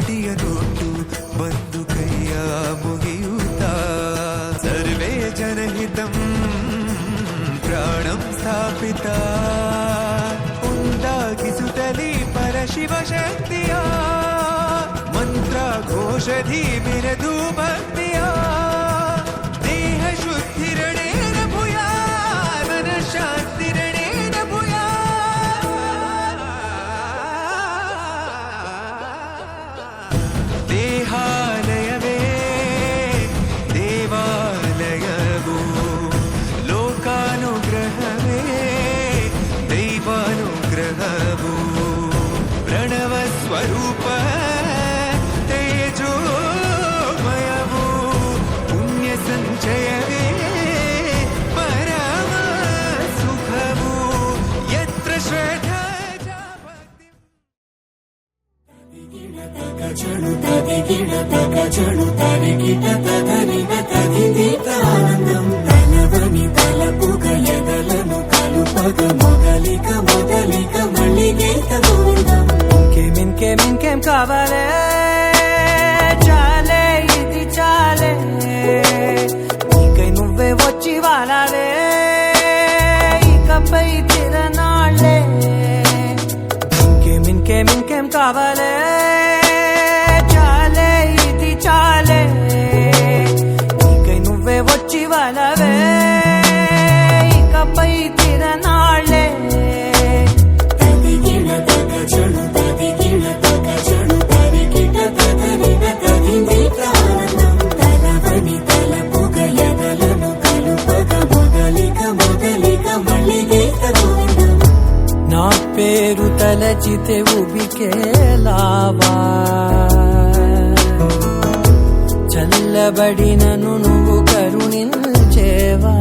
ಮಡಿಯನೊಟ್ಟು ಬಂದು ಕೈಯ ಮುಗಿಯುತ್ತ ಸರ್ವೇ ಜನಹಿತಂ ಪ್ರಾಣಂ ಸ್ಥಾಪಿತ ಉಂಟಾಗಿಸುತ್ತಲಿ ಪರಶಿವ ಶಕ್ತಿಯ ಮಂತ್ರ ಘೋಷಧಿ ಮೆರೆದು ಭಕ್ತಿಯ ದೇಹ ಶುದ್ಧಿರಣೇನ ಭೂಯಾ ಮನಃಶಾಂತಿರಣೇನ ಭೂಯಾ ದೇಹಾಲಯವೇ ದೇವಾಲಯವು ಲೋಕಾನುಗ್ರಹವೇ ದೈವಾನುಗ್ರಹವು ಪ್ರಣವ ಸ್ವರೂಪ ತೇಜೋಮಯವು ಪುಣ್ಯ ಸಂಚಯವೇ ಪರಮ ಸುಖವು ಯತ್ರ ಶ್ರದ್ಧಾ ಭಕ್ತಿ చడు తది గిడ తగ చడు తరి గిట తదరిన తది దీత ఆనందం తలవని తలపుగ ఎదలను కలుపగ మొదలిక మళ్ళీ గీత గోవిందం ఇంకేం కావాలే చాలే ఇది చాలే నీకై నువ్వే వచ్చి వాడాలే ఇకపై తిరనాళ్ళే ఇంకేం కావాలే చాలే నీకై నువ్వే వచ్చి వాళ్ళవే ఇకపై తిరనాళ్ళే తదిగిన తగ చెడు తదిగిన తగ చెడు తరిగిట తదరిన తదిందిత ఆనందం తలవని తలపుగ ఎదలను కలుపగ మొదలిక మళ్ళీ గీత గోవిందం నా పేరు తలచితే ఉబికేలావా చల్లబడినను నువ్వు కరుణించేవా